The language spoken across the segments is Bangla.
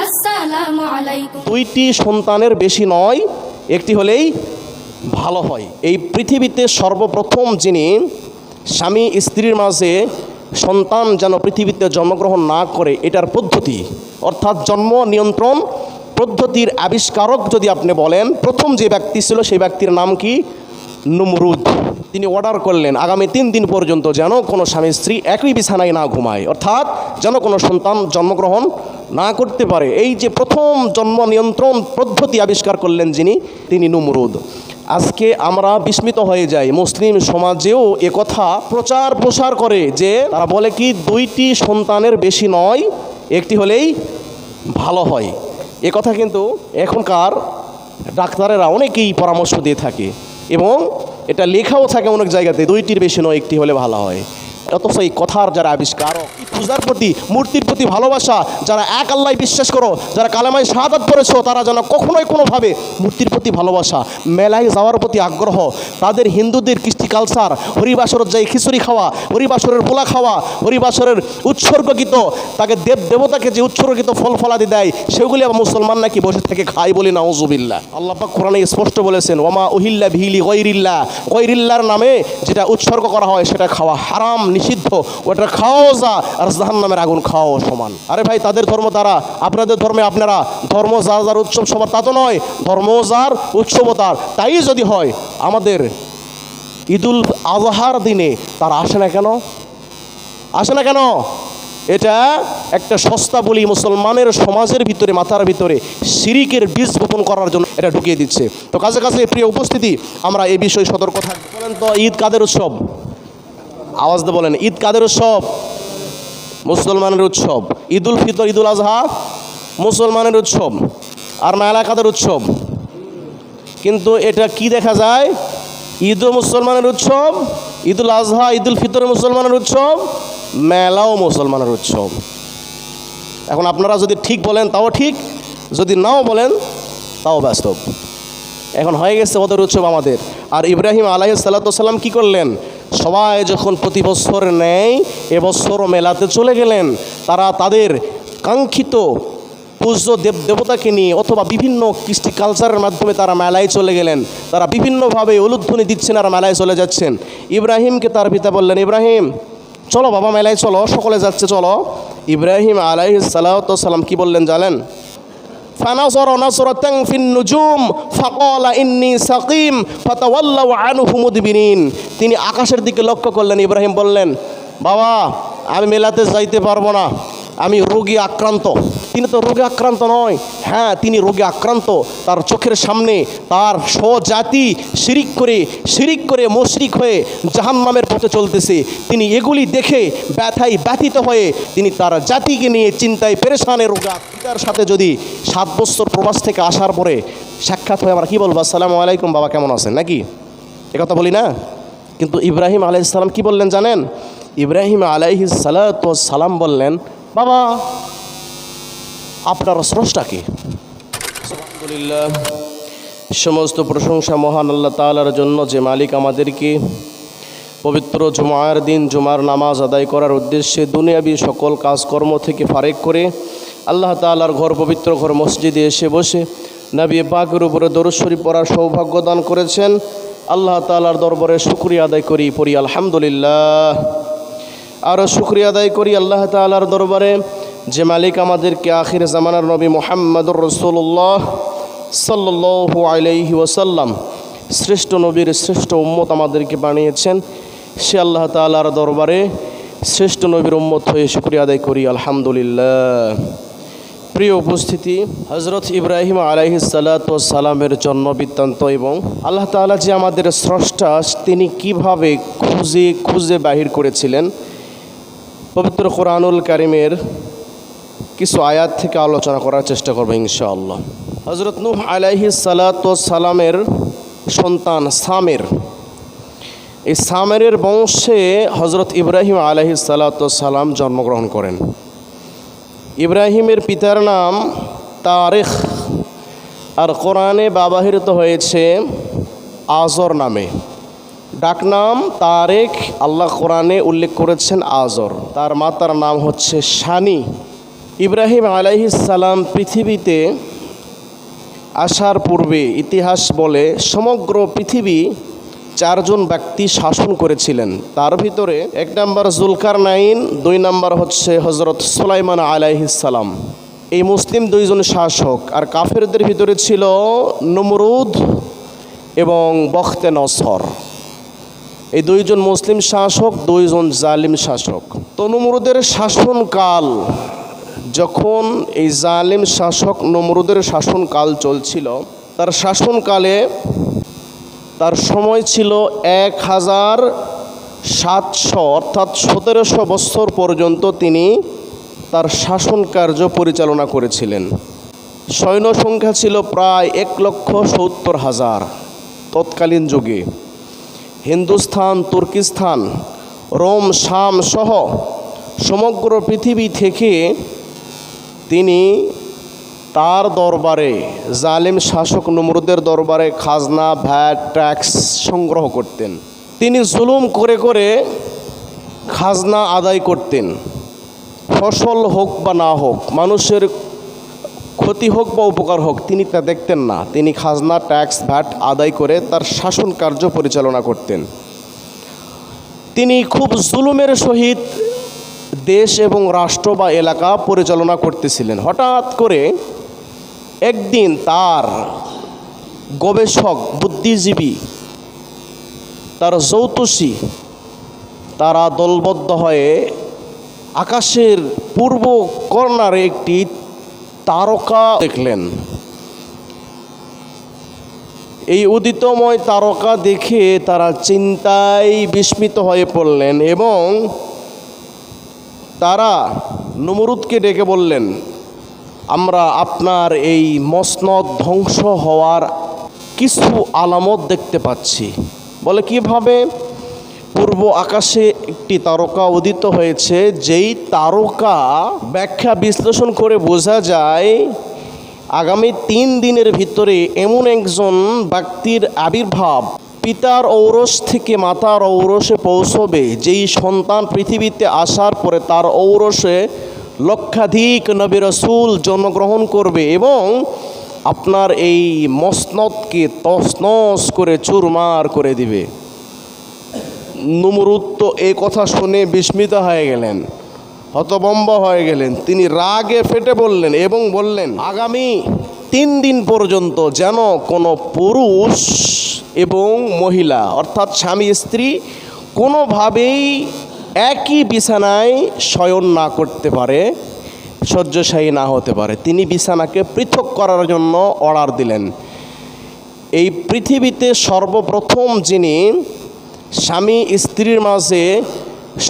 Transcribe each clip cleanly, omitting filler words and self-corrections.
আসসালামু আলাইকুম। দুইটি সন্তানের বেশি নয়, একটি হলেই ভালো হয়। এই পৃথিবীতে সর্বপ্রথম যিনি স্বামী স্ত্রীর মাঝে সন্তান যেন পৃথিবীতে জন্মগ্রহণ না করে এটার পদ্ধতি, অর্থাৎ জন্ম নিয়ন্ত্রণ পদ্ধতির আবিষ্কারক যদি আপনি বলেন, প্রথম যে ব্যক্তি ছিল সেই ব্যক্তির নাম কি? নমরুদ। তিনি অর্ডার করলেন আগামী 3 দিন পর্যন্ত যেন কোনো স্বামী স্ত্রী একই বিছানায় না ঘুমায়, অর্থাৎ যেন কোনো সন্তান জন্মগ্রহণ না করতে পারে। এই যে প্রথম জন্ম নিয়ন্ত্রণ পদ্ধতি আবিষ্কার করলেন যিনি, তিনি নমরুদ। আজকে আমরা বিস্মিত হয়ে যাই, মুসলিম সমাজেও একথা প্রচার প্রসার করে যে তারা বলে কি 2টি সন্তানের বেশি নয়, একটি হলেই ভালো হয়। একথা কিন্তু এখনকার ডাক্তারেরা অনেকেই পরামর্শ দিয়ে থাকে এবং এটা লেখাও থাকে অনেক জায়গাতে, 2টির বেশি নয়, একটি হলে ভালো হয়। অথচ এই কথার যারা আবিষ্কারক, পূজার প্রতি মূর্তির প্রতি ভালোবাসা, যারা এক আল্লাহ বিশ্বাস করো, যারা কালেমায় শাহাদাত পড়েছো, তারা যেন কখনোই কোনোভাবে মূর্তির প্রতি ভালোবাসা, মেলায় যাওয়ার প্রতি আগ্রহ, তাদের হিন্দুদের কৃষ্টি কালচার, হরিবাসরের যাই খিচুড়ি খাওয়া, হরিবাসরের পোলা খাওয়া, হরিবাসরের উৎসর্গকৃত তাকে দেব দেবতাকে যে উৎসর্গিত ফল ফলাদি দেয় সেগুলি আবার মুসলমান নাকি বসে থেকে খায় বলি নাউজুবিল্লাহ। আল্লাহ পাক কোরআনে স্পষ্ট বলেছেন, ওমা উহিল্লা বিহিলি গৈরিল্লাহ, গৈরিল্লাহর নামে যেটা উৎসর্গ করা হয় সেটা খাওয়া হারাম, নিষিদ্ধ, ওটা খাওয়াও যা আর জাহান্নামের আগুন খাওয়াও সমান। আরে ভাই, তাদের ধর্ম তারা, আপনাদের ধর্মে আপনারা, ধর্ম যার যার উৎসব সবার তা তো নয়, ধর্ম যার উৎসব তার। তাই যদি হয় আমাদের ঈদুল আজহার দিনে তারা আসে না কেন? আসে না কেন? এটা একটা সস্তা বলি মুসলমানের সমাজের ভিতরে, মাথার ভিতরে শিরিকের বীজ বপন করার জন্য এটা ঢুকিয়ে দিচ্ছে। তো কাছে কাছে প্রিয় উপস্থিতি, আমরা এই বিষয়ে সতর্ক থাকবো। বলেন তো, ঈদ কাদের উৎসব? আওয়াজ দিয়ে বলেন, ঈদ কাদের উৎসব? মুসলমানের উৎসব। ঈদুল ফিতর, ঈদুল আজহা মুসলমানের উৎসব। আর মেলা কাদের উৎসব? কিন্তু এটা কি দেখা যায়, ঈদও মুসলমানের উৎসব, ঈদুল আজহা ঈদুল ফিতর মুসলমানের উৎসব, মেলাও মুসলমানের উৎসব। এখন আপনারা যদি ঠিক বলেন তাও ঠিক, যদি নাও বলেন তাও বাস্তব। এখন হয়ে গেছে ওদের উৎসব আমাদের। আর ইব্রাহিম আলাইহিস সালাতু ওয়াস সালাম কি করলেন? সবাই যখন প্রতি বছর নেয়, এবছরও মেলাতে চলে গেলেন। তারা তাদের কাঙ্ক্ষিত পূজ্য দেবতাকে নিয়ে অথবা বিভিন্ন কৃষ্টি কালচারের মাধ্যমে তারা মেলায় চলে গেলেন। তারা বিভিন্নভাবে উলুধ্বনি দিচ্ছেন আর মেলায় চলে যাচ্ছেন। ইব্রাহিমকে তার পিতা বললেন, ইব্রাহিম চলো বাবা, মেলায় চলো, সকলে যাচ্ছে চলো। ইব্রাহিম আলাইহিস সালাতু ওয়াস সালাম কি বললেন জানেন? ফানাযরা নাযরাতান ফিন নুজুম ফাকালা ইন্নী সাকিম ফাতাওয়াল্লাউ আনহু মুদবিরিন। তিনি আকাশের দিকে লক্ষ্য করলেন। ইব্রাহিম বললেন, বাবা আমি মেলাতে যাইতে পারবো না, আমি রোগে আক্রান্ত। তিনি তো রোগে আক্রান্ত নয়, হ্যাঁ তিনি রোগে আক্রান্ত। তার চোখের সামনে তার স্বজাতি শিরিক করে মুশরিক হয়ে জাহান্নামের পথে চলতেছে। তিনি এগুলি দেখে ব্যথায় ব্যথিত হয়ে তিনি তার জাতিকে নিয়ে চিন্তায় পেরেশানে রোগা। পিতার সাথে যদি 7 বছর প্রবাস থেকে আসার পরে সাক্ষাৎ হয়ে আমরা কি বলবো? আসসালামু আলাইকুম বাবা, কেমন আছেন, নাকি একথা বলি না? কিন্তু ইব্রাহিম আলাইহিস সালাম কি বললেন জানেন? ইব্রাহিম আলাইহিস সালাতু ওয়াস সালাম বললেন, বাবা আপনার স্রষ্টাকে। আলহামদুলিল্লাহ, সমস্ত প্রশংসা মহান আল্লাহ তাআলার জন্য, যে মালিক আমাদেরকে পবিত্র জুমার দিন জুমার নামাজ আদায় করার উদ্দেশ্যে দুনিয়াবী সকল কাজকর্ম থেকে ফারেক করে আল্লাহ তাআলার ঘর, পবিত্র ঘর মসজিদে এসে বসে নবী পাকের উপরে দরুদ শরীফ পড়ার সৌভাগ্য দান করেছেন। আল্লাহ তাআলার দরবারে শুকরিয়া আদায় পড়ি আলহামদুলিল্লাহ। আরও শুকরিয়া আদায় করি আল্লাহ তাআলার দরবারে, যে মালিক আমাদেরকে আখির জামানার নবী মুহাম্মদুর রাসূলুল্লাহ সাল্লাল্লাহু আলাইহি ওয়াসাল্লাম শ্রেষ্ঠ নবীর শ্রেষ্ঠ উম্মত আমাদেরকে বানিয়েছেন। সে আল্লাহ তাআলার দরবারে শ্রেষ্ঠ নবীর উম্মত হয়ে শুকরিয়া আদায় করি আলহামদুলিল্লাহ। প্রিয় উপস্থিতি, হযরত ইব্রাহিম আলাইহিস সালাতু ওয়াস সালামের জন্ম বৃত্তান্ত এবং আল্লাহ তাআলা যে আমাদের স্রষ্টা তিনি কিভাবে খুঁজে বাহির করেছিলেন, পবিত্র কোরআনুল কারীমের কিছু আয়াত থেকে আলোচনা করার চেষ্টা করব ইনশাআল্লাহ। হযরত নূহ আলাইহিস সালাতু ওয়াস সালামের সন্তান সামের, এই সামেরের বংশে হযরত ইব্রাহিম আলাইহিস সালাতু ওয়াস সালাম জন্মগ্রহণ করেন। ইব্রাহিমের পিতার নাম তারিখ, আর কোরআনে ব্যবহৃত হয়েছে আজর নামে। ডাকনাম তারেক, আল্লাহ কোরআনে উল্লেখ করেছেন আজর। তার মাতার নাম হচ্ছে শানি, ইব্রাহিম আলাইহিস সালাম পৃথিবীতে আসার পূর্বে ইতিহাস বলে সমগ্র পৃথিবী চারজন ব্যক্তি শাসন করেছিলেন। তার ভিতরে এক নম্বর জুলকারনাইন, দুই নম্বর হচ্ছে হজরত সুলাইমান আলাইহিস সালাম। এই মুসলিম দুইজন শাসক। আর কাফেরদের ভিতরে ছিল নমরুদ এবং বখতে নসর। এই দুইজন মুসলিম শাসক, দুইজন জালিম শাসক। তো নমরুদের শাসনকাল, যখন এই জালিম শাসক নমরুদের শাসনকাল চলছিল, তার শাসনকালে তার সময় ছিল 1700 অর্থাৎ 1700 বছর পর্যন্ত তিনি তার শাসন কার্য পরিচালনা করেছিলেন। সৈন্য সংখ্যা ছিল প্রায় 1,70,000 তৎকালীন যুগে। হিন্দুস্তান, তুর্কিস্তান, রোম, শাম সহ সমগ্র পৃথিবী থেকে তিনি তার দরবারে, জালিম শাসক নমরুদের দরবারে খাজনা, ভ্যাট, ট্যাক্স সংগ্রহ করতেন। তিনি জুলুম করে করে খাজনা আদায় করতেন। ফসল হোক বা না হোক, মানুষের ক্ষতি হোক বা উপকার হোক, তিনি তা দেখতেন না। তিনি খাজনা, ট্যাক্স, ভ্যাট আদায় করে তার শাসন কার্য পরিচালনা করতেন। তিনি খুব জুলুমের সহিত দেশ এবং রাষ্ট্র বা এলাকা পরিচালনা করতেছিলেন। হঠাৎ করে একদিন তার গবেষক, বুদ্ধিজীবী, তার জ্যোতিষী, তারা দলবদ্ধ হয়ে আকাশের পূর্ব কর্নারে একটি তারকা দেখলেন। এই উদিতময় তারকা দেখে তারা চিন্তায় বিস্মিত হয়ে পড়লেন এবং তারা নমরুদকে ডেকে বললেন, আমরা আপনার এই মসনদ ধ্বংস হওয়ার কিছু আলামত দেখতে পাচ্ছি। বলে কিভাবে? পূর্ব আকাশে একটি তারকা উদিত হয়েছে, যেই তারকা ব্যাখ্যা বিশ্লেষণ করে বোঝা যায় আগামী 3 দিনের ভিতরে এমন একজন ব্যক্তির আবির্ভাব পিতার ঔরস থেকে মাতার ঔরসে পৌঁছবে, যেই সন্তান পৃথিবীতে আসার পরে তার ঔরসে লক্ষাধিক নবী রাসূল জন্মগ্রহণ করবে এবং আপনার এই মসনদকে তছনছ করে চুরমার করে দিবে। নমরুদ তো এই কথা শুনে বিস্মিত হয়ে গেলেন, হতভম্ব হয়ে গেলেন। তিনি রাগে ফেটে বললেন এবং বললেন, আগামী 3 দিন পর্যন্ত যেন কোনো পুরুষ এবং মহিলা অর্থাৎ স্বামী স্ত্রী কোনোভাবেই একই বিছানায় শয়ন না করতে পারে, শয্যাশায়ী না হতে পারে। তিনি বিছানাকে পৃথক করার জন্য অর্ডার দিলেন। এই পৃথিবীতে সর্বপ্রথম যিনি স্বামী স্ত্রীর মাঝে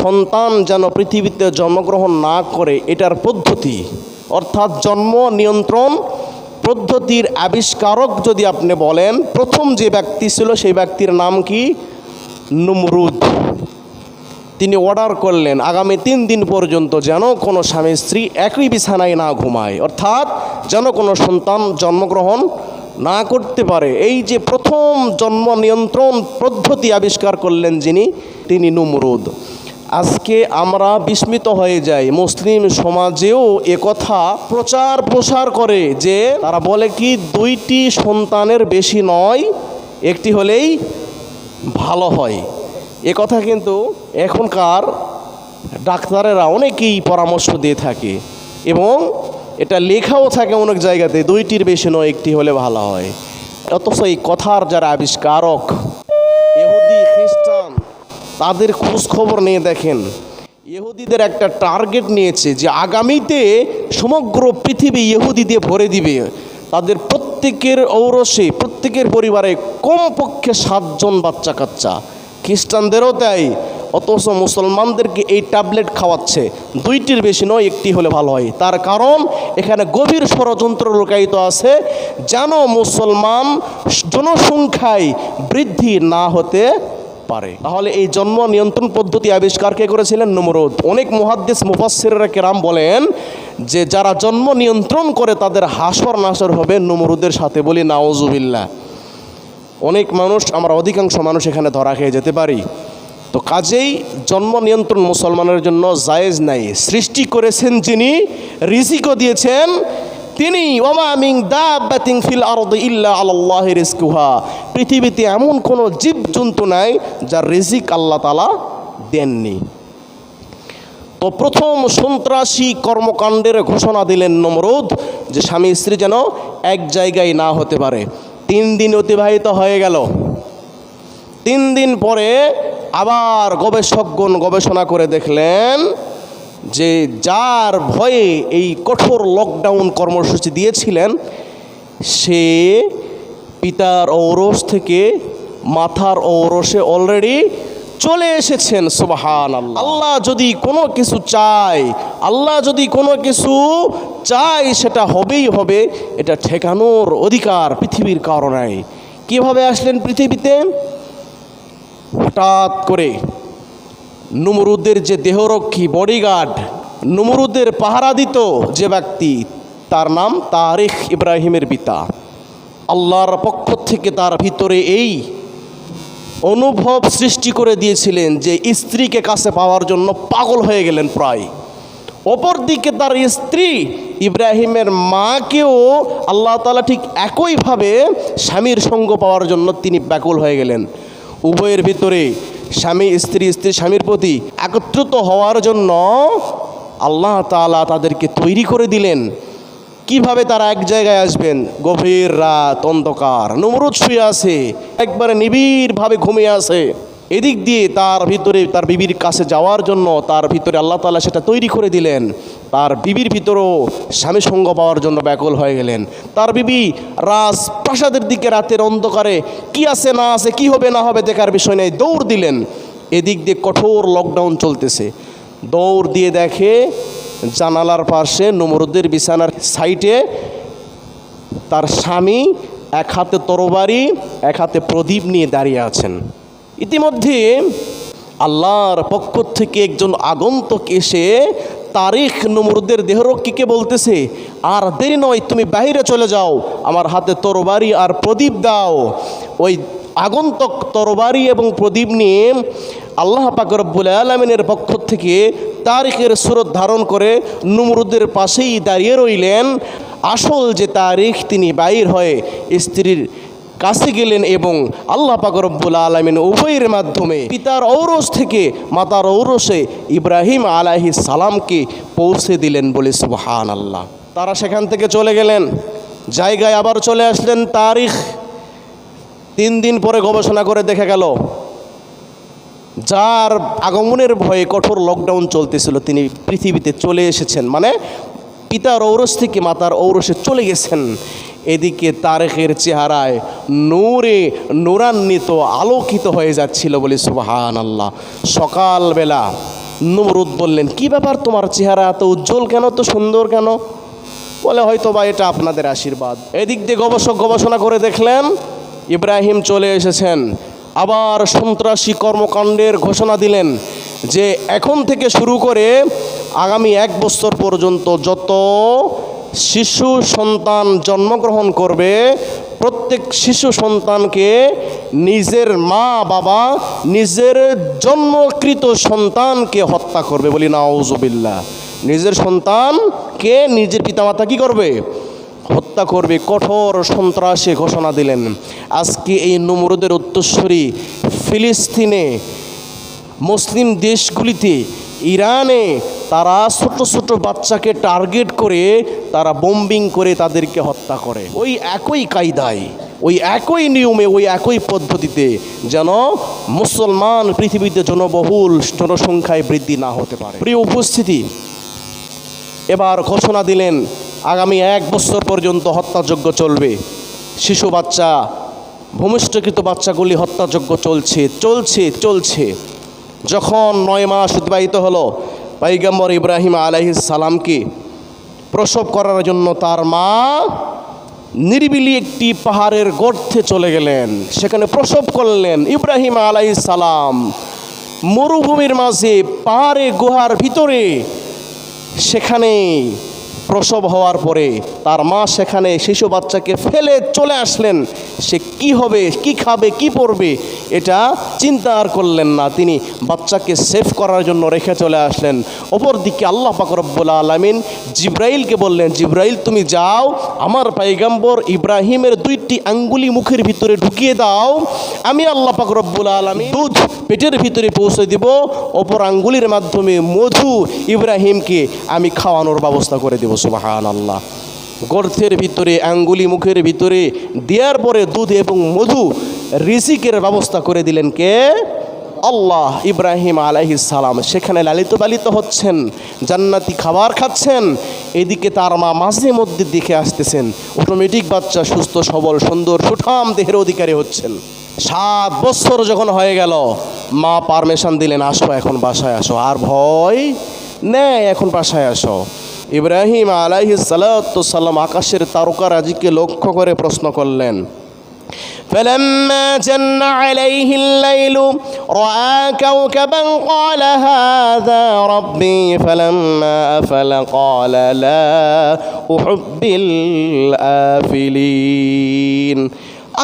সন্তান যেন পৃথিবীতে জন্মগ্রহণ না করে, এটার পদ্ধতি অর্থাৎ জন্ম নিয়ন্ত্রণ পদ্ধতির আবিষ্কারক যদি আপনি বলেন, প্রথম যে ব্যক্তি ছিল সেই ব্যক্তির নাম কি? নমরুদ। তিনি অর্ডার করলেন আগামী 3 দিন পর্যন্ত যেন কোনো স্বামী স্ত্রী একই বিছানায় না ঘুমায়, অর্থাৎ যেন কোনো সন্তান জন্মগ্রহণ না করতে পারে। এই যে প্রথম জন্ম নিয়ন্ত্রণ পদ্ধতি আবিষ্কার করলেন যিনি, তিনি নমরুদ। আজকে আমরা বিস্মিত হয়ে যাই, মুসলিম সমাজেও একথা প্রচার প্রসার করে যে তারা বলে কি 2টি সন্তানের বেশি নয়, একটি হলেই ভালো হয়। একথা কিন্তু এখনকার ডাক্তারেরা অনেকেই পরামর্শ দিয়ে থাকে এবং এটা লেখাও থাকে অনেক জায়গাতে, 2টির বেশি নয়, একটি হলে ভালো হয়। অথচ এই কথার যারা আবিষ্কারক, ইহুদি, খ্রিস্টান, তাদের খোঁজ খবর নিয়ে দেখেন, ইহুদিদের একটা টার্গেট নিয়েছে যে আগামীতে সমগ্র পৃথিবী ইহুদি দিয়ে ভরে দিবে। তাদের প্রত্যেকের ঔরসে, প্রত্যেকের পরিবারে কমপক্ষে 7 জন বাচ্চা কাচ্চা। খ্রিস্টানদেরও তাই। অথচ মুসলমানদেরকে এই ট্যাবলেট খাওয়াচ্ছে 2টির বেশি নয়, একটি হলে ভালো হয়। তার কারণ এখানে গভীর ষড়যন্ত্র লুকায়িত আছে, যেন মুসলমান জনসংখ্যায় বৃদ্ধি না হতে পারে। তাহলে এই জন্ম নিয়ন্ত্রণ পদ্ধতি আবিষ্কার কে করেছিলেন? নমরুদ। অনেক মুহাদ্দিস মুফাসসিররা কেরাম বলেন যে যারা জন্ম নিয়ন্ত্রণ করে তাদের হাসর নাসর হবে নমরুদের সাথে। বলি নাউজুবিল্লাহ। অনেক মানুষ, আমরা অধিকাংশ মানুষ এখানে ধরা খেয়ে যেতে পারি। তো কাজেই জন্ম নিয়ন্ত্রণ মুসলমানের জন্য জায়েজ নাই। সৃষ্টি করেছেন যিনি, রিজিকও দিয়েছেন তিনি। ওমা মিন দাব্বাতিন ফিল আরদি ইল্লা আলাল্লাহি রিজকুহা, পৃথিবীতে এমন কোনো জীবজন্তু নাই যার রিজিক আল্লাহ তাআলা দেননি। তো প্রথম সন্ত্রাসী কর্মকাণ্ডের ঘোষণা দিলেন নমরুদ যে স্বামী স্ত্রী যেন এক জায়গায় না হতে পারে। 3 দিন অতিবাহিত হয়ে গেল। 3 দিন পরে আবার গবেষকগণ গবেষণা করে দেখলেন যে যার ভয়ে এই কঠোর লকডাউন কর্মসূচি দিয়েছিলেন সে পিতার ঔরস থেকে মাথার ঔরসে অলরেডি চলে এসেছেন। সুবহানাল্লাহ। আল্লাহ যদি কোনো কিছু চায়, আল্লাহ যদি কোনো কিছু চায় সেটা হবেই হবে, এটা ঠেকানোর অধিকার পৃথিবীর কারো নাই। কীভাবে আসলেন পৃথিবীতে? হঠাৎ করে নমরুদের যে দেহরক্ষী বডিগার্ড, নমরুদের পাহারা দিত যে ব্যক্তি, তার নাম তারিখ, ইব্রাহিমের পিতা। আল্লাহর পক্ষ থেকে তার ভিতরে এই অনুভব সৃষ্টি করে দিয়েছিলেন যে স্ত্রীকে কাছে পাওয়ার জন্য পাগল হয়ে গেলেন প্রায়। অপরদিকে তার স্ত্রী ইব্রাহিমের মাকেও আল্লাহ তাআলা ঠিক একইভাবে স্বামীর সঙ্গ পাওয়ার জন্য তিনি ব্যাকুল হয়ে গেলেন। উভয়ের ভিতরে স্বামী স্ত্রী, স্ত্রী স্বামীর প্রতি একত্রিত হওয়ার জন্য আল্লাহ তাআলা তাদেরকে তৈরি করে দিলেন। কিভাবে তারা এক জায়গায় আসবেন? গভীর রাত, অন্ধকার, নমরুদ শুয়ে আছে, একবারে নিবিড়ভাবে ঘুমিয়ে আছে। এদিক দিয়ে তার ভিতরে তার বিবির কাছে যাওয়ার জন্য তার ভিতরে আল্লাহ তাআলা সেটা তৈরি করে দিলেন। তার বিবির ভিতরেও স্বামী সঙ্গ পাওয়ার জন্য ব্যাকুল হয়ে গেলেন। তার বিবি রাজপ্রাসাদের দিকে রাতের অন্ধকারে কি আছে না আছে, কি হবে না হবে দেখার বিষয় নেই, দৌড় দিলেন। এদিক দিয়ে কঠোর লকডাউন চলতেছে। দৌড় দিয়ে দেখে জানালার পাশে নমরুদের বিছানার সাইডে তার স্বামী এক হাতে তরবারি, এক হাতে প্রদীপ নিয়ে দাঁড়িয়ে আছেন। ইতিমধ্যে আল্লাহর পক্ষ থেকে একজন আগন্তুক এসে তারিখ নমরুদের দেহরক্ষীকে বলতেছে, আর দেরি নয়, তুমি বাইরে চলে যাও, আমার হাতে তরবারি আর প্রদীপ দাও। ওই আগন্তুক তরবারি এবং প্রদীপ নিয়ে আল্লাহ পাক রব্বুল আলামিনের পক্ষ থেকে তারিখের সুরত ধারণ করে নমরুদের পাশেই দাঁড়িয়ে রইলেন। আসল যে তারিখ তিনি বাইর হয়ে স্ত্রীর কাছে গেলেন এবং আল্লাহ পাক রব্বুল আলামিন উভয়ের মাধ্যমে পিতার ঔরস থেকে মাতার ঔরসে ইব্রাহিম আলাইহিস সালামকে পৌঁছে দিলেন বলে সুবহানাল্লাহ। তারা সেখান থেকে চলে গেলেন, জায়গায় আবার চলে আসলেন তারিখ। 3 দিন পরে গবেষণা করে দেখা গেল যার আগমনের ভয়ে কঠোর লকডাউন চলতেছিল তিনি পৃথিবীতে চলে এসেছেন, মানে পিতার ঔরস থেকে মাতার ঔরসে চলে গেছেন। এদিকে তারিখের চেহারায় নূরে নূরান্বিত আলোকিত হয়ে যাচ্ছিল বলে সুবহানাল্লাহ। সকালবেলা নমরুদ বললেন, কি ব্যাপার, তোমার চেহারা এত উজ্জ্বল কেন, তো সুন্দর কেন? বলে, হয়তো বা এটা আপনাদের আশীর্বাদ। এদিক দিয়ে গবেষক গবেষণা করে দেখলেন ইব্রাহিম চলে এসেছেন। আবার সন্ত্রাসী কর্মকাণ্ডের ঘোষণা দিলেন যে এখন থেকে শুরু করে আগামী 1 বছর পর্যন্ত যত শিশু সন্তান জন্মগ্রহণ করবে প্রত্যেক শিশু সন্তানকে নিজের মা বাবা নিজের জন্মকৃত সন্তানকে হত্যা করবে। বলি নাউজুবিল্লাহ। নিজের সন্তানকে নিজের পিতামাতা কি করবে? হত্যা করবে। কঠোর সন্ত্রাসী ঘোষণা দিলেন। আজকে এই নমরুদের উত্তরসূরি ফিলিস্তিনে, মুসলিম দেশগুলিতে, ইরানে তারা ছোট ছোট বাচ্চাকে টার্গেট করে তারা বোম্বিং করে তাদেরকে হত্যা করে। ওই একই কায়দায়, ওই একই নিয়মে, ওই একই পদ্ধতিতে, যেন মুসলমান পৃথিবীতে জনবহুল জনসংখ্যায় বৃদ্ধি না হতে পারে। প্রিয় উপস্থিতি, এবার ঘোষণা দিলেন আগামী 1 বছর পর্যন্ত হত্যাযজ্ঞ চলবে। শিশু বাচ্চা, ভূমিষ্ঠকৃত বাচ্চাগুলি হত্যাযজ্ঞ চলছে চলছে চলছে। যখন 9 মাস অতিবাহিত হলো, পয়গম্বর ইব্রাহিম আলাইহিস সালামকে প্রসব করার জন্য তার মা নিরিবিলি একটি পাহাড়ের গর্তে চলে গেলেন, সেখানে প্রসব করলেন। ইব্রাহিম আলাইহিস সালাম মরুভূমির মাঝে পাহাড়ে গুহার ভিতরে সেখানে প্রসব হওয়ার পরে তার মা সেখানে শিশু বাচ্চাকে ফেলে চলে আসলেন। সে কি হবে, কি খাবে, কি পরবে, এটা চিন্তা আর করলেন না। তিনি বাচ্চাকে সেভ করার জন্য রেখে চলে আসলেন। অপরদিকে আল্লাহ পাক রব্বুল আলামিন জিব্রাইলকে বললেন, জিব্রাইল তুমি যাও, আমার পয়গম্বর ইব্রাহিমের 2টি আঙ্গুলি মুখের ভিতরে ঢুকিয়ে দাও, আমি আল্লাহ পাক রব্বুল আলামিন দুধ পেটের ভিতরে পৌঁছে দিব, অপর আঙ্গুলির মাধ্যমে মধু ইব্রাহিমকে আমি খাওয়ানোর ব্যবস্থা করে দেব। সুবহানাল্লাহ। গর্তের ভিতরে আঙ্গুলি মুখের ভিতরে দেওয়ার পরে দুধ এবং মধু রিজিকের ব্যবস্থা করে দিলেন কে? আল্লাহ। ইব্রাহিম আলাইহিস সালাম সেখানে লালিত পালিত হচ্ছেন, জান্নাতি খাবার খাচ্ছেন। এদিকে তার মা মাঝে মধ্যে দেখে আসতেছেন, অটোমেটিক বাচ্চা সুস্থ সবল সুন্দর সুঠাম দেহের অধিকারী হচ্ছেন। 7 বছর যখন হয়ে গেল, মা পারমিশন দিলেন, আসো এখন বাসায় আসো, আর ভয় নেই, এখন বাসায় আসো। ইব্রাহিম আলাইহিস সালাতু সালাম আকাশের তারকারাজিকে লক্ষ্য করে প্রশ্ন করলেন। فلما جن عليه الليل رأى كوكبا قال هذا ربي فلما أفل قال لا أحب الآفلين।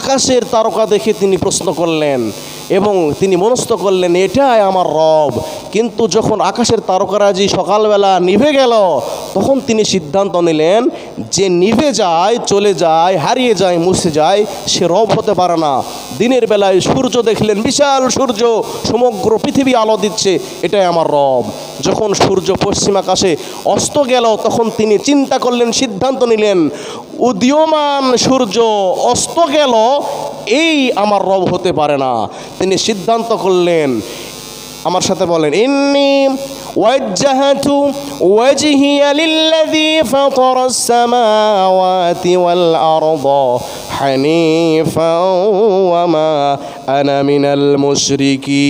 আকাশের তারকা দেখে তিনি প্রশ্ন করলেন এবং তিনি মনস্থ করলেন এটাই আমার রব। কিন্তু যখন আকাশের তারকারাজি সকালবেলা নিভে গেল, তখন তিনি সিদ্ধান্ত নিলেন যে নিভে যায়, চলে যায়, হারিয়ে যায়, মুছে যায়, সে রব হতে পারে না। দিনের বেলায় সূর্য দেখলেন, বিশাল সূর্য, সমগ্র পৃথিবী আলো দিচ্ছে, এটাই আমার রব। যখন সূর্য পশ্চিম আকাশে অস্ত গেল, তখন তিনি চিন্তা করলেন, সিদ্ধান্ত নিলেন উদীয়মান সূর্য অস্ত গেল, এই আমার রব হতে পারে না। তিনি সিদ্ধান্ত করলেন, আমার সাথে বলেন, ইন্নী ওয়াজ্জাহাতু ওয়াজহিয়া লিল্লাযী ফাতারাস সামাওয়াতি ওয়াল আরদা হানিফাও ওয়া মা আনা মিনাল মুশরিকিন।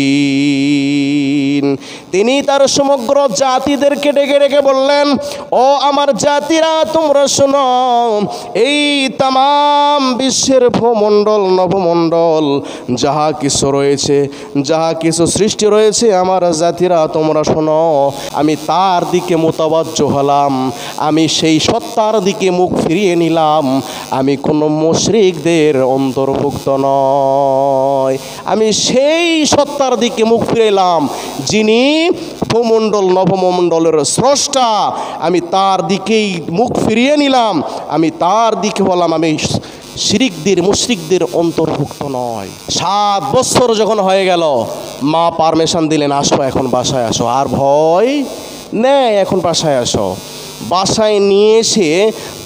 তিনি তার সমগ্র জাতিদেরকে ডেকে ডেকে বললেন, ও আমার জাতিরা, তোমরা শোনো, এই তামাম বিশ্বের ভূমণ্ডল নভমণ্ডল যাহা কিছু রয়েছে, যাহা কিছু সৃষ্টি রয়েছে, আমার জাতিরা তোমরা শোনো, আমি তার দিকে মোতাবাজ্জ হলাম, আমি সেই সত্তার দিকে মুখ ফিরিয়ে নিলাম। আমি কোনো মুশরিকদের অন্তর্ভুক্ত নয়, আমি সেই সত্তার দিকে মুখ ফিরাইলাম যিনি ভূমণ্ডল নভমণ্ডলের স্রষ্টা। আমি তার দিকেই মুখ ফিরিয়ে নিলাম, আমি তার দিকে বললাম, আমি শিরিকদের মুশরিকদের অন্তর্ভুক্ত নয়। 7 বছর যখন হয়ে গেল, মা পারমিশন দিলেন, আসো এখন বাসায় আসো, আর ভয় নেই, এখন বাসায় আসো। বাসায় নিয়ে এসে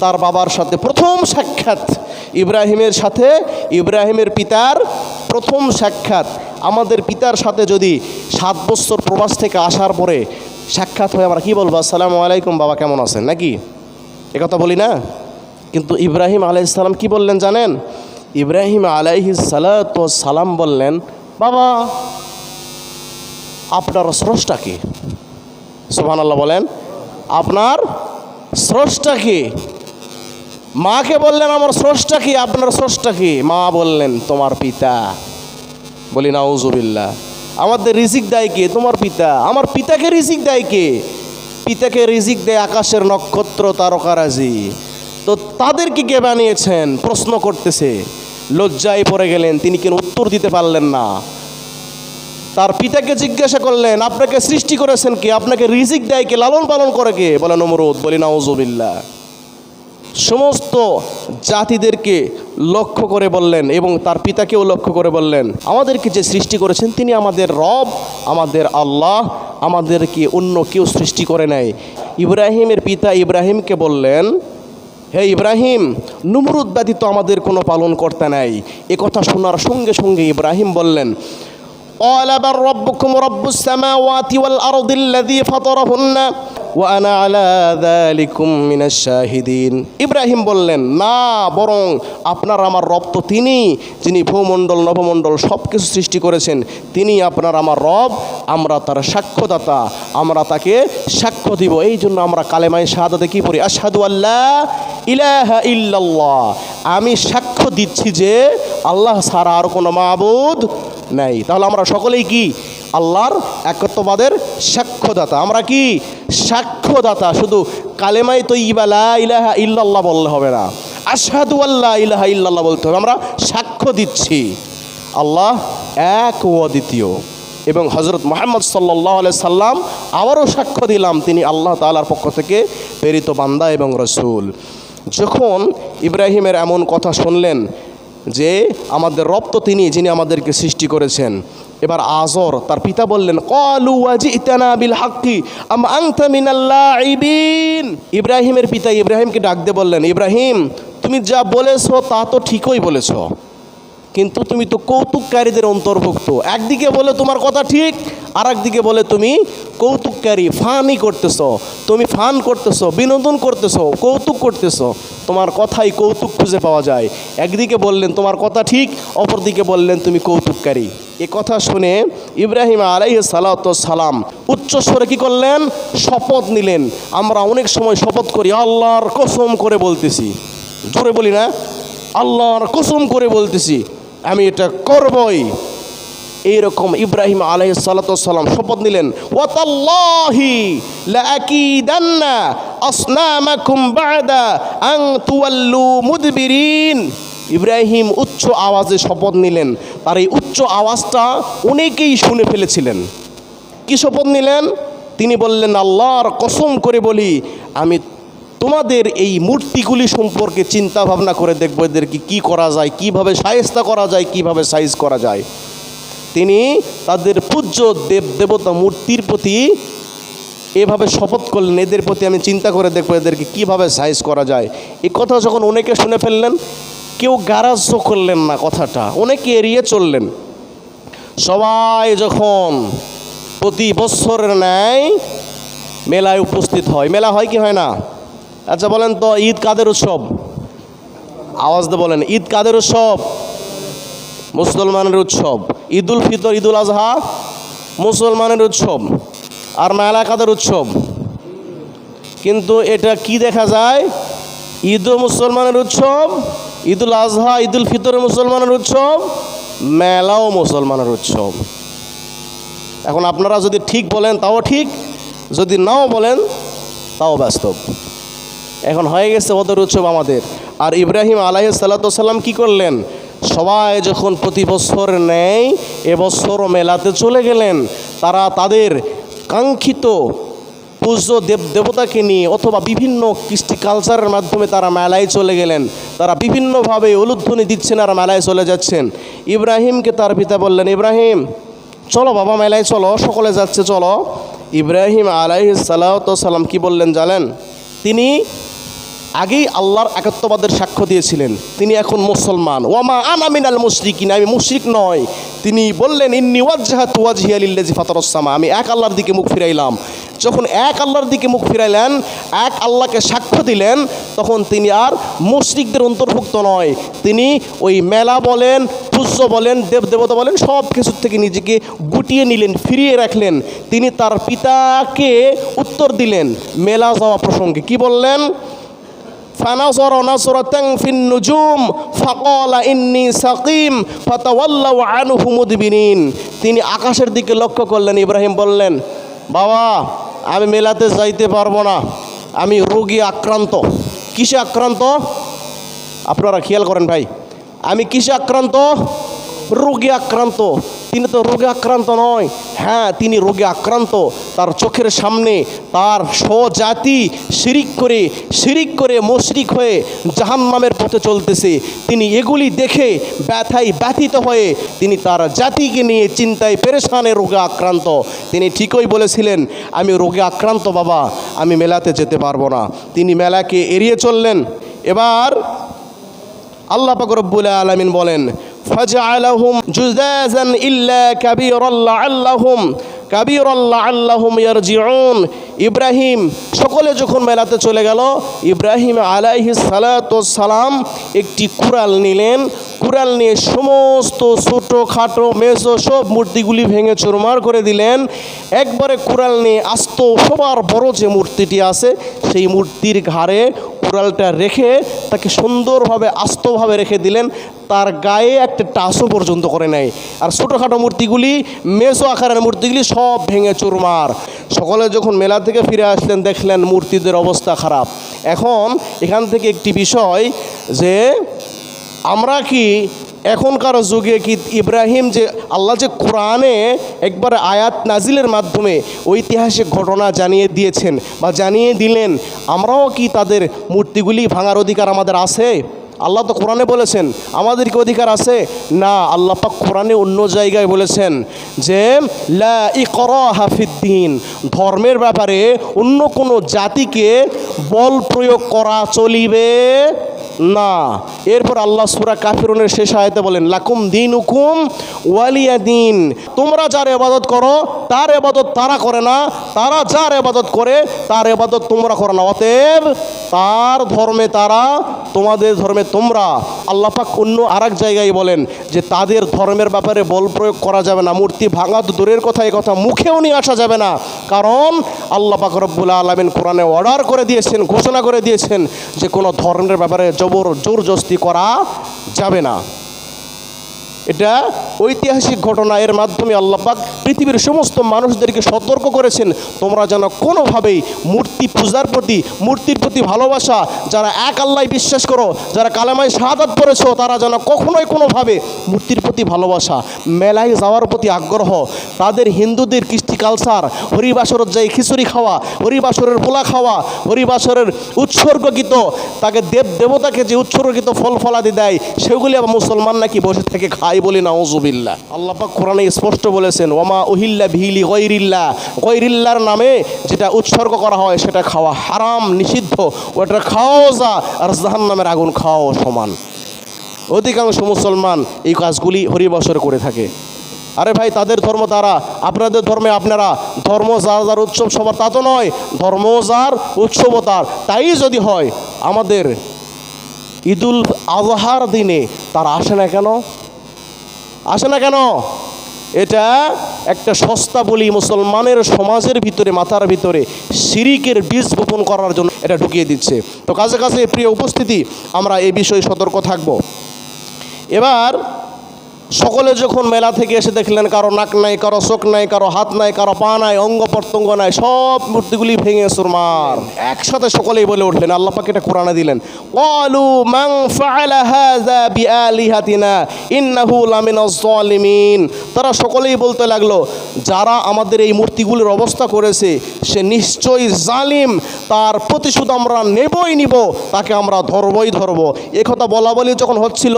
তার বাবার সাথে প্রথম সাক্ষাৎ, ইব্রাহিমের সাথে ইব্রাহিমের পিতার প্রথম সাক্ষাৎ। আমাদের পিতার সাথে যদি 7 বছর প্রবাস থেকে আসার পরে সাক্ষাৎ হয়, আমরা কি বলবো? আসসালামু আলাইকুম বাবা, কেমন আছেন, নাকি একথা বলি না? কিন্তু ইব্রাহিম আলাইহিস সালাম কি বললেন জানেন? ইব্রাহিম আলাইহিস সালাম বললেন, বাবা আপনার স্রষ্টা কে? সুবহানাল্লাহ বলেন, আপনার স্রষ্টা কে? মাকে বললেন, আমার স্রষ্টা কি? আপনার স্রষ্টা কি? মা বললেন, তোমার পিতা। বলি নাউজুবিল্লাহ। আমাদের রিজিক দেয় কে? তোমার পিতা। আমার পিতাকে রিজিক দেয় কে? পিতাকে রিজিক দেয় আকাশের নক্ষত্র তারকারাজি। তো তাদেরকে কে বানিয়েছেন? প্রশ্ন করতেছে। লজ্জায় পড়ে গেলেন, তিনি কেন উত্তর দিতে পারলেন না। তার পিতাকে জিজ্ঞাসা করলেন, আপনাকে সৃষ্টি করেছেন কে? আপনাকে রিজিক দেয় কে? লালন পালন করে কে? বলে নমরুদ। বলি নাউজুবিল্লাহ। সমস্ত জাতিদেরকে লক্ষ্য করে বললেন এবং তার পিতাকেও লক্ষ্য করে বললেন, আমাদেরকে যে সৃষ্টি করেছেন তিনি আমাদের রব, আমাদের আল্লাহ, আমাদেরকে অন্য কেউ সৃষ্টি করে নাই। ইব্রাহিমের পিতা ইব্রাহিমকে বললেন, হে ইব্রাহিম, নমরুদ ব্যতীত আমাদের কোনো পালন কর্তা নাই। একথা শোনার সঙ্গে সঙ্গে ইব্রাহিম বললেন, قال بل ربكم رب السماوات والأرض الذي فطرهن وأنا على ذلكم من الشاهدين। ইব্রাহিম বললেন, না, বরং আপনার আমার রব তো তিনি, যিনি ভূমণ্ডল নভমণ্ডল সব কিছু সৃষ্টি করেছেন, তিনি আপনার আমার রব, আমরা তার সাক্ষ্যদাতা, আমরা তাকে সাক্ষ্য দিব। এই জন্য আমরা কালেমায়ে শাহাদাতে কি পড়ি? আশহাদু আল্লা ইলাহা ইল্লাল্লাহ, আমি সাক্ষ্য দিচ্ছি যে আল্লাহ ছাড়া আর কোনো মাবুদ নাই। তাহলে আমরা সকলেই কি? আল্লাহর একত্ববাদের সাক্ষ্যদাতা। আমরা কি? সাক্ষ্যদাতা। শুধু কালেমাই তৈয়্যিবা লা ইলাহা ইল্লাল্লাহ বললে হবে না, আশহাদু আল্লা ইলাহা ইল্লাল্লাহ বলতে হবে। আমরা সাক্ষ্য দিচ্ছি আল্লাহ এক ও অদ্বিতীয়, এবং হযরত মুহাম্মদ সাল্লাল্লাহু আলাইহি সাল্লাম আবারও সাক্ষ্য দিলাম তিনি আল্লাহ তাআলার পক্ষ থেকে প্রেরিত বান্দা এবং রাসূল। যখন ইব্রাহিমের এমন কথা শুনলেন যে আমাদের রব তো তিনি, যিনি আমাদেরকে সৃষ্টি করেছেন, এবার আযর তার পিতা বললেন, ক্বালু ওয়াজি'তানা বিল হাক্কি আম আনতা মিনাল লাঈবিন। ইব্রাহিমের পিতা ইব্রাহিমকে ডাক দিয়ে বললেন, ইব্রাহিম তুমি যা বলেছো তা তো ঠিকই বলেছো, কিন্তু তুমি তো কৌতুককারীদের অন্তর্ভুক্ত। একদিকে বলে তোমার কথা ঠিক, আর একদিকে বলে তুমি কৌতুককারী, ফানই করতেছো, তুমি ফান করতেছো, বিনোদন করতেছো, কৌতুক করতেছো, তোমার কথাই কৌতুক খুঁজে পাওয়া যায়। একদিকে বললেন তোমার কথা ঠিক, অপরদিকে বললেন তুমি কৌতুককারী। এ কথা শুনে ইব্রাহিম আলাইহিস সালাতু সালাম উচ্চস্বরে কী করলেন? শপথ নিলেন। আমরা অনেক সময় শপথ করি আল্লাহর কসম করে বলতেছি, জোরে বলি না, আল্লাহর কসম করে বলতেছি আমি এটা করবই। এইরকম ইব্রাহিম আলাইহিস সালাতু সালাম শপথ নিলেন, ওয়াতাল্লাহি লাআকিদান্না আসনামাকুম বা'দা আন তুওয়াল্লু মুদবিরিন। ইব্রাহিম উচ্চ আওয়াজে শপথ নিলেন, আর এই উচ্চ আওয়াজটা অনেকেই শুনে ফেলেছিলেন। কি শপথ নিলেন? তিনি বললেন, আল্লাহর কসম করে বলি আমি তোমাদের এই মূর্তিগুলি সম্পর্কে চিন্তা ভাবনা করে দেখবো এদেরকে কী করা যায়, কিভাবে শায়েস্তা করা যায়, কিভাবে সাইজ করা যায়। তিনি তাদের পূজ্য দেবতা মূর্তির প্রতি এভাবে শপথ করলেন, এদের প্রতি আমি চিন্তা করে দেখবো এদেরকে কিভাবে সাইজ করা যায়। এই কথা যখন অনেকে শুনে ফেললেন, কেউ গ্রাহ্য করলেন না কথাটা, অনেকে এড়িয়ে চললেন। সবাই যখন প্রতি বছরের ন্যায় মেলায় উপস্থিত হয়, মেলা হয় কি হয় না? আচ্ছা বলেন তো, ঈদ কাদের উৎসব? আওয়াজ দিয়ে বলেন, ঈদ কাদের উৎসব? মুসলমানের উৎসব। ঈদুল ফিতর, ঈদুল আজহা মুসলমানের উৎসব। আর মেলা কাদের উৎসব? কিন্তু এটা কি দেখা যায়? ঈদও মুসলমানের উৎসব, ঈদুল আজহা ঈদুল ফিতর মুসলমানের উৎসব, মেলাও মুসলমানের উৎসব। এখন আপনারা যদি ঠিক বলেন তাও ঠিক, যদি নাও বলেন তাও বাস্তব। এখন হয়ে গেছে ওদের উৎসব আমাদের। আর ইব্রাহিম আলাইহিস সালাতু সালাম কি করলেন? সবাই যখন প্রতি বছর নেয় এবছরও মেলাতে চলে গেলেন। তারা তাদের কাঙ্ক্ষিত পূজ্য দেবতাকে নিয়ে অথবা বিভিন্ন কৃষ্টি কালচারের মাধ্যমে তারা মেলায় চলে গেলেন। তারা বিভিন্নভাবে উলুধ্বনি দিচ্ছেন আর মেলায় চলে যাচ্ছেন। ইব্রাহিমকে তার পিতা বললেন, ইব্রাহিম চলো বাবা মেলায় চলো, সকলে যাচ্ছে চলো। ইব্রাহিম আলাইহিস সালাতু সালাম কি বললেন জানেন? তিনি আগেই আল্লাহর একাত্মবাদের সাক্ষ্য দিয়েছিলেন, তিনি এখন মুসলমান। ওয়ামা আনা মিনাল মুশরিকিন, আমি মুশরিক নয়। তিনি বললেন, ইন্নী ওয়াজ্জাহাতু ওয়াজহিয়া লিল্লাযী ফাতারাস সামা, আমি এক আল্লাহর দিকে মুখ ফিরাইলাম। যখন এক আল্লাহর দিকে মুখ ফিরাইলেন, এক আল্লাহকে সাক্ষ্য দিলেন, তখন তিনি আর মুশরিকদের অন্তর্ভুক্ত নয়। তিনি ওই মেলা বলেন, পূজ্য বলেন, দেবতা বলেন, সব কিছুর থেকে নিজেকে গুটিয়ে নিলেন, ফিরিয়ে রাখলেন। তিনি তার পিতাকে উত্তর দিলেন মেলা যাওয়া প্রসঙ্গে। কি বললেন? ফানাযরা নাযরাতান ফিন নুজুম ফাকালা ইন্নী সাকিম ফাতাওয়াল্লাউ আনহু মুদবিরিন। তিনি আকাশের দিকে লক্ষ্য করলেন। ইব্রাহিম বললেন, বাবা আমি মেলাতে যাইতে পারবো না, আমি রোগী আক্রান্ত। কিসে আক্রান্ত? আপনারা খেয়াল করেন ভাই, আমি কিসে আক্রান্ত? রোগে আক্রান্ত। তিনি তো রোগে আক্রান্ত নয়, হ্যাঁ তিনি রোগে আক্রান্ত। তার চোখের সামনে তার স্বজাতি শিরিক করে মুশরিক হয়ে জাহান্নামের পথে চলতেছে। তিনি এগুলি দেখে ব্যথায় ব্যথিত হয়ে তিনি তার জাতিকে নিয়ে চিন্তায় পেরেশানে রোগে আক্রান্ত। তিনি ঠিকই বলেছিলেন, আমি রোগে আক্রান্ত বাবা, আমি মেলাতে যেতে পারবো না। তিনি মেলাকে এড়িয়ে চললেন। এবার আল্লাহ পাক রব্বুল আলামিন বলেন, ফাজআলাহুম জুযাযান ইল্লা কাবীরান লাআল্লাহুম ইয়ারজিউন। ইব্রাহিম সকলে যখন মেলাতে চলে গেল, ইব্রাহিম আলাইহিস সালাতু সালাম একটি কুড়াল নিলেন। কুড়াল নিয়ে সমস্ত ছোটো খাটো মেজো সব মূর্তিগুলি ভেঙে চুরমার করে দিলেন। একবারে কুড়াল নিয়ে আস্ত সবার বড় যে মূর্তিটি আছে সেই মূর্তির ঘাড়ে কুড়ালটা রেখে তাকে সুন্দরভাবে আস্তভাবে রেখে দিলেন, তার গায়ে একটা টাচও পর্যন্ত করে নেয়। আর ছোটোখাটো মূর্তিগুলি মেজো আকারের মূর্তিগুলি সব ভেঙে চুরমার। সকলে যখন মেলা থেকে ফিরে আসলেন দেখলেন মূর্তিদের অবস্থা খারাপ। এখন এখান থেকে একটি বিষয় যে আমরা কি এখনকার যুগে কি ইব্রাহিম যে আল্লাহ যে কোরআনে একবার আয়াত নাজিলের মাধ্যমে ঐতিহাসিক ঘটনা জানিয়ে দিয়েছেন বা জানিয়ে দিলেন, আমরাও কি তাদের মূর্তিগুলি ভাঙার অধিকার আমাদের আছে? আল্লাহ তো কোরআনে বলেছেন, আমাদের কি অধিকার আছে? না, আল্লাহ পাক কোরআনে অন্য জায়গায় বলেছেন যে লা ইকরাহা ফিদ্দীন, ধর্মের ব্যাপারে অন্য কোনো জাতিকে বল প্রয়োগ করা চলিবে না। এরপর আল্লাহ সূরা কাফিরুনের শেষ আয়াতে বলেন লাকুম দীনুকুম ওয়ালিয়া দিন, তোমরা যার ইবাদত করো তার ইবাদত তারা করে না, তারা যার ইবাদত করে তার ইবাদত তোমরা করো না, অতএব তার ধর্মে তারা, তোমাদের ধর্মে তোমরা। আল্লাহ পাক অন্য আরেক জায়গায় বলেন যে তাদের ধর্মের ব্যাপারে বল প্রয়োগ করা যাবে না, মূর্তি ভাঙা তো দূরের কথা, এই কথা মুখেও নিয়ে আসা যাবে না, কারণ আল্লাহ পাক রব্বুল আলামিন কোরআনে অর্ডার করে দিয়েছেন, ঘোষণা করে দিয়েছেন যে কোনো ধর্মের ব্যাপারে জোর জস্তি করা যাবে না। এটা ঐতিহাসিক ঘটনা, এর মাধ্যমে আল্লাহ পাক পৃথিবীর সমস্ত মানুষদেরকে সতর্ক করেছেন তোমরা যেন কোনোভাবেই মূর্তি পূজার প্রতি, মূর্তির প্রতি ভালোবাসা, যারা এক আল্লাহ বিশ্বাস করো, যারা কালেমায় শাহাদাত পড়েছো, তারা যেন কখনোই কোনোভাবে মূর্তির প্রতি ভালোবাসা, মেলায় যাওয়ার প্রতি আগ্রহ, তাদের হিন্দুদের কৃষ্টি কালচার, হরিবাসরের যাই খিচুড়ি খাওয়া, হরিবাসরের পোলা খাওয়া, হরিবাসরের উৎসর্গকৃত তাকে দেব দেবতাকে যে উৎসর্গকৃত ফল ফলাদি দেয় সেগুলি আবার মুসলমান নাকি বসে থেকে খায় বলি নাউজুবিল্লাহ। আল্লাহ পাক কোরআনে স্পষ্ট বলেছেন ওয়ামা উহিল্লা বিহি গায়রিল্লাহ, গায়রিল্লাহর নামে যেটা উৎসর্গ করা হয় সেটা খাওয়া হারাম, নিষিদ্ধ, ওটা খাওয়াও যা আর জাহান্নামের আগুন খাওয়াও সমান। অধিকাংশ মুসলমান এই কাজগুলি হরিবাসর করে থাকে। আরে ভাই, তাদের ধর্ম তারা, আপনাদের ধর্মে আপনারা, ধর্ম যার যার উৎসব সবার তা তো নয়, ধর্ম যার উৎসব তার। তাই যদি হয় আমাদের ঈদুল আজহার দিনে তারা আসে না কেন? আসে না কেন? এটা একটা সস্তা বলি মুসলমানের সমাজের ভিতরে, মাথার ভিতরে শিরিকের বীজ বপন করার জন্য এটা ঢুকিয়ে দিচ্ছে। তো কাছে কাছে প্রিয় উপস্থিতি, আমরা এই বিষয়ে সতর্ক থাকব। এবার সকলে যখন মেলা থেকে এসে দেখলেন কারো নাক নাই, কারো চোখ নাই, কারো হাত নাই, কারো পা নাই, অঙ্গ প্রত্যঙ্গ নাই, সব মূর্তিগুলি ভেঙে চুরমার। একসাথে সকলেই বলে উঠলেন, আল্লাহ পাক এটা কোরআনে দিলেন ক্বালু মান ফাআলা হাযা বিআলিহাতিনা ইন্নাহু লামিনাজ জালিমিন। তারা সকলেই বলতে লাগলো যারা আমাদের এই মূর্তিগুলির অবস্থা করেছে সে নিশ্চয়ই জালিম, তার প্রতিশোধ আমরা নেবই নিব, তাকে আমরা ধরবই ধরব। একথা বলা বলি যখন হচ্ছিল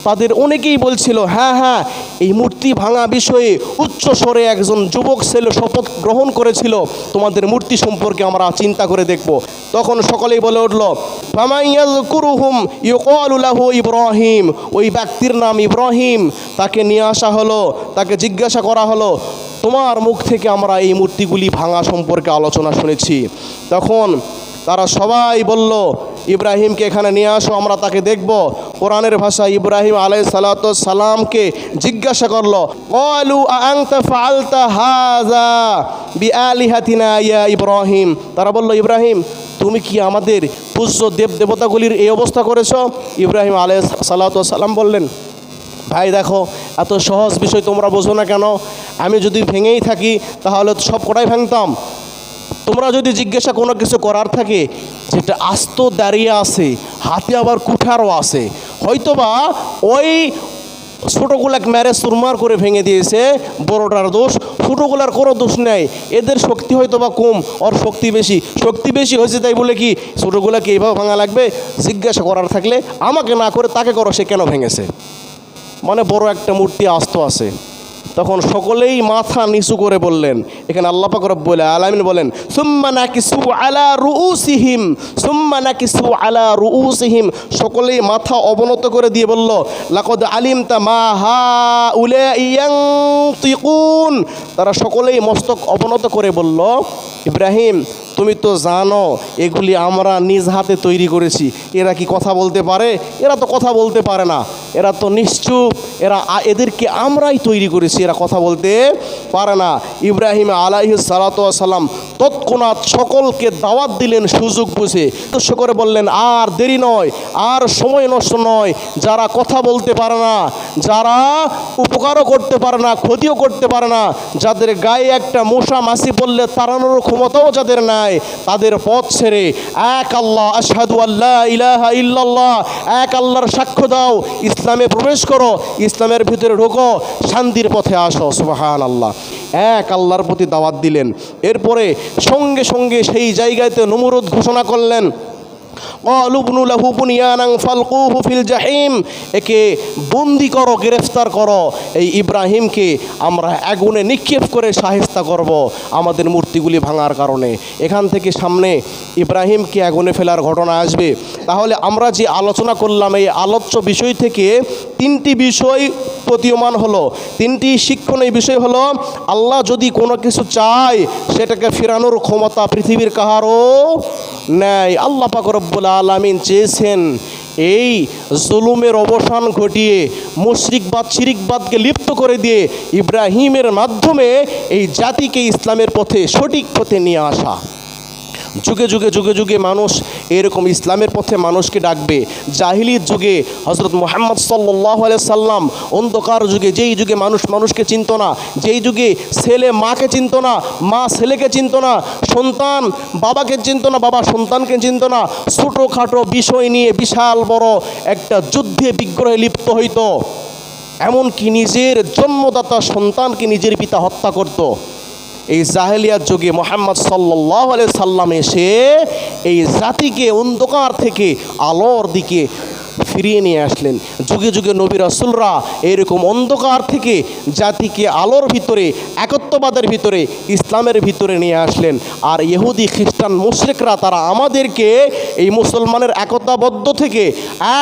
তাদের অনেকেই বলছিল হ্যাঁ এই মূর্তি ভাঙা বিষয়ে উচ্চ স্বরে একজন যুবক ছেলে শপথ গ্রহণ করেছিল, তোমাদের মূর্তি সম্পর্কে আমরা চিন্তা করে দেখব। তখন সকলেই বলে উঠল ফামাইয়াযকুরুহুম ইউকালু লাহু ইব্রাহিম, ওই ব্যক্তির নাম ইব্রাহিম। তাকে নিয়ে আসা হলো, তাকে জিজ্ঞাসা করা হলো তোমার মুখ থেকে আমরা এই মূর্তিগুলি ভাঙা সম্পর্কে আলোচনা শুনেছি। তখন তারা সবাই বলল ইব্রাহিমকে এখানে নিয়ে আসো, আমরা তাকে দেখব। কোরআনের ভাষা ইব্রাহিম আলাইহিস সালাতু ওয়াস সালামকে জিজ্ঞাসা করলো ক্বালু আনতা ফাআলতা হাযা বিআলিহাতিনা ইয়া ইব্রাহিম। তারা বলল ইব্রাহিম, তুমি কি আমাদের পূজ্য দেব দেবতাগুলির এই অবস্থা করেছো? ইব্রাহিম আলাইহিস সালাতু ওয়াস সালাম বললেন ভাই দেখো, এত সহজ বিষয় তোমরা বোঝো না কেন? আমি যদি ভেঙেই থাকি তাহলে সব কটাই ভাঙতাম। তোমরা যদি জিজ্ঞাসা কোনো কিছু করার থাকে যেটা আস্ত দাঁড়িয়ে আছে, হাতে আবার কুঠারও আছে, হয়তোবা ওই ছোটোগুলাক মেরে চুরমার করে ভেঙে দিয়েছে, বড়টার দোষ, ছোটোগুলার কোনো দোষ নেই। এদের শক্তি হয়তোবা কম, ওর শক্তি বেশি হয়েছে, তাই বলে কি ছোটোগুলাকে এইভাবে ভাঙা লাগবে? জিজ্ঞাসা করার থাকলে আমাকে না করে তাকে করো, সে কেন ভেঙেছে। মানে বড় একটা মূর্তি আস্ত আছে। তখন সকলেই মাথা নিচু করে বললেন, এখানে আল্লাহ পাক রব্বুল আলামিন বলেন সুম্মা নাকিসু আলা রুউসিহিম, সকলেই মাথা অবনত করে দিয়ে বলল লাকাদ আলিমতা মা হাউলাই ইয়ানতিকুন। তারা সকলেই মস্তক অবনত করে বলল ইব্রাহিম, তুমি তো জানো এগুলি আমরা নিজ হাতে তৈরি করেছি। এরা কি কথা বলতে পারে? এরা তো কথা বলতে পারে না, এরা তো নিশ্চুপ, এদেরকে আমরাই তৈরি করেছি, এরা কথা বলতে পারে না। ইব্রাহিম আলাইহিস সালাতু ওয়াস সালাম তৎক্ষণাৎ সকলকে দাওয়াত দিলেন সুযোগ বুঝে, উদ্দেশ্য করে বললেন, আর দেরি নয়, আর সময় নষ্ট নয়। যারা কথা বলতে পারে না, যারা উপকারও করতে পারে না, ক্ষতিও করতে পারে না, যাদের গায়ে একটা মশা মাছি পড়লে তাড়ানোর ক্ষমতাও যাদের নাই, তাদের পথ ছেড়ে এক আল্লাহ, আশহাদু আল্লা ইলাহা ইল্লাল্লাহ, এক আল্লাহর সাক্ষ্য দাও, ইসলামে প্রবেশ করো, ইসলামের ভিতরে ঢোকো, শান্তির পথে আসো। সুবহানাল্লাহ। এক আল্লাহর প্রতি দাওয়াত দিলেন। এরপরে সঙ্গে সঙ্গে সেই জায়গাতে নমরুদ ঘোষণা করলেন, একে বন্দি করো, গ্রেফতার করো, এই ইব্রাহিমকে আমরা আগুনে নিক্ষেপ করে শায়েস্তা করব আমাদের মূর্তিগুলি ভাঙার কারণে। এখান থেকে সামনে ইব্রাহিমকে আগুনে ফেলার ঘটনা আসবে। তাহলে আমরা যে আলোচনা করলাম, এই আলোচ্য বিষয় থেকে তিনটি বিষয় প্রতীয়মান হলো, তিনটি শিক্ষণীয় বিষয় হলো, আল্লাহ যদি কোনো কিছু চায় সেটাকে ফেরানোর ক্ষমতা পৃথিবীর কাহারও নেই। আল্লাহ পাক রব্বুল আলামিন চেয়েছেন এই জুলুমের অবসান ঘটিয়ে মুশরিকবাদ শিরিকবাদকে লিপ্ত করে দিয়ে ইব্রাহিমের মাধ্যমে এই জাতিকে ইসলামের পথে, সঠিক পথে নিয়ে আসা। যুগে যুগে যুগে যুগে মানুষ এরকম ইসলামের পথে মানুষকে ডাকবে। জাহিলির যুগে হযরত মুহাম্মদ সাল্লাল্লাহু আলাইহি সাল্লাম, অন্ধকার যুগে, যেই যুগে মানুষ মানুষকে চিনত না, যেই যুগে ছেলে মাকে চিনত না, মা ছেলেকে চিনত না, সন্তান বাবাকে চিনত না, বাবা সন্তানকে চিনত না, ছোটোখাটো বিষয় নিয়ে বিশাল বড় একটা যুদ্ধে বিগ্রহে লিপ্ত হইত, এমনকি নিজের জন্মদাতা সন্তানকে নিজের পিতা হত্যা করত। এই জাহেলিয়াত যুগে মুহাম্মদ সাল্লাল্লাহু আলাইহি সাল্লাম এসে এই জাতিকে অন্ধকার থেকে আলোর দিকে ফিরিয়ে নিয়ে আসলেন। যুগে যুগে নবী রাসূলরা এরকম অন্ধকার থেকে জাতিকে আলোর ভিতরে, একত্ববাদের ভিতরে, ইসলামের ভিতরে নিয়ে আসলেন। আর ইহুদি খ্রিস্টান মুশরিকরা তারা আমাদেরকে এই মুসলমানের একতাবদ্ধ থেকে,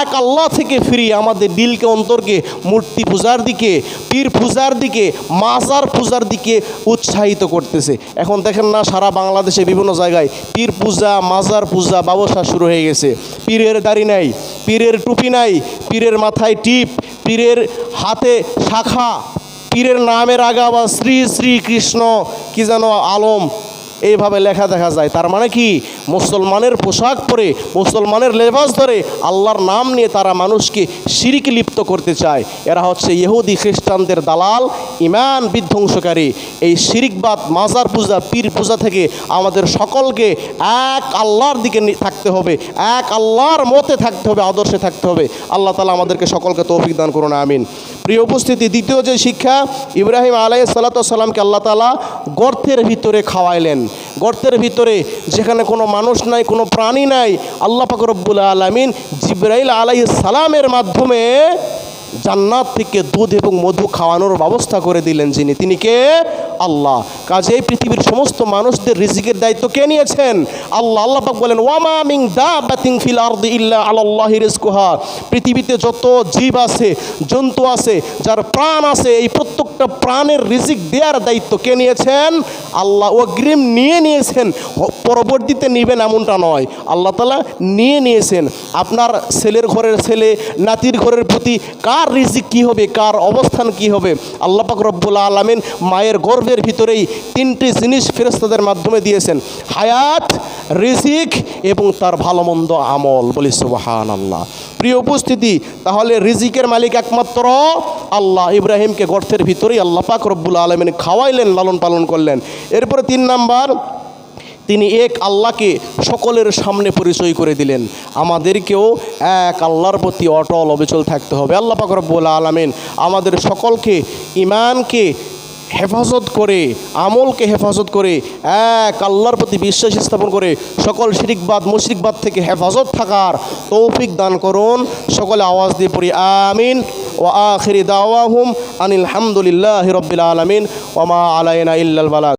এক আল্লাহ থেকে ফিরিয়ে আমাদের দিলকে, অন্তরকে মূর্তি পূজার দিকে, পীর পূজার দিকে, মাজার পূজার দিকে উৎসাহিত করতেছে। এখন দেখেন না, সারা বাংলাদেশে বিভিন্ন জায়গায় পীর পূজা, মাজার পূজা ব্যবসা শুরু হয়ে গেছে। পীরের দাড়ি নাই, পীরের টুপি নাই, পীরের মাথায় টিপ, পীরের হাতে শাখা, পীরের নামের আগে আবার শ্রী শ্রী কৃষ্ণ কি যেন আলম এইভাবে লেখা দেখা যায়। তার মানে কি, মুসলমানের পোশাক পরে, মুসলমানের লেবাস ধরে আল্লাহর নাম নিয়ে তারা মানুষকে শিরকে লিপ্ত করতে চায়। এরা হচ্ছে ইহুদি খ্রিস্টানদের দালাল, ঈমান বিধ্বংসকারী। এই শিরিকবাদ, মাজার পূজা, পীর পূজা থেকে আমাদের সকলকে এক আল্লাহর দিকে থাকতে হবে, এক আল্লাহর মতে থাকতে হবে, আদর্শে থাকতে হবে। আল্লাহ তাআলা আমাদেরকে সকলকে তৌফিক দান করুন, আমিন। প্রিয় উপস্থিতি, দ্বিতীয় যে শিক্ষা, ইব্রাহিম আলাইহিস সালাতু ওয়াস সালামকে আল্লাহ তাআলা গর্তের ভিতরে খাওয়াইলেন। গর্তের ভিতরে যেখানে কোনো মানুষ নাই, কোনো প্রাণী নাই, আল্লাহ পাক রব্বুল আলামিন জিবরাইল আলাইহিস সালামের মাধ্যমে জান্নাত থেকে দুধ এবং মধু খাওয়ানোর ব্যবস্থা করে দিলেন। তিনি কে? আল্লাহ। কাজেই পৃথিবীর সমস্ত মানুষদের রিজিকের দায়িত্ব কে নিয়েছেন? আল্লাহ। আল্লাহ পাক বলেন, ওয়ামা মিন দাবাতিন ফিল আরদি ইল্লা আলাল্লাহি রিজকুহা। পৃথিবীতে যত জীব আছে, জন্তু আছে, যার প্রাণ আছে, এই প্রত্যেকটা প্রাণের রিজিক দেওয়ার দায়িত্ব কে নিয়েছেন? আল্লাহ। অগ্রিম নিয়েছেন, পরবর্তীতে নেবেন এমনটা নয়, আল্লাহ তাআলা নিয়েছেন। আপনার ছেলের ঘরের ছেলে, নাতির ঘরের প্রতি কার রিজিক কি হবে, কার অবস্থান কি হবে, আল্লাহ পাক রব্বুল আলামিন মায়ের গর্ভের ভিতরেই তিনটি জিনিস ফেরেশতাদের মাধ্যমে দিয়েছেন, হায়াত, রিজিক এবং তার ভালো মন্দ আমল। বলি সুবহানাল্লাহ। প্রিয় উপস্থিতি, তাহলে রিজিকের মালিক একমাত্র আল্লাহ। ইব্রাহিমকে গর্তের ভিতরেই আল্লাহ পাক রব্বুল আলামিন খাওয়াইলেন, লালন পালন করলেন। এরপরে 3 নাম্বার, তিনি এক আল্লাহকে সকলের সামনে পরিচয় করে দিলেন। আমাদেরকেও এক আল্লাহর প্রতি অটল অবিচল থাকতে হবে। আল্লাহ পাক রব্বুল আলামিন আমাদের সকলকে ঈমানকে হেফাজত করে, আমলকে হেফাজত করে, এক আল্লাহর প্রতি বিশ্বাস স্থাপন করে সকল শিরিকবাদ মুশরিকবাদ থেকে হেফাজত থাকার তৌফিক দান করুন। সকলে আওয়াজ দিয়ে পড়ি আমিন। ওয়া আখিরি দাওয়াহুম আনিল হামদুলিল্লাহি রাব্বিল আলামিন ওয়া মা আলাইনা ইল্লাল বালাগ।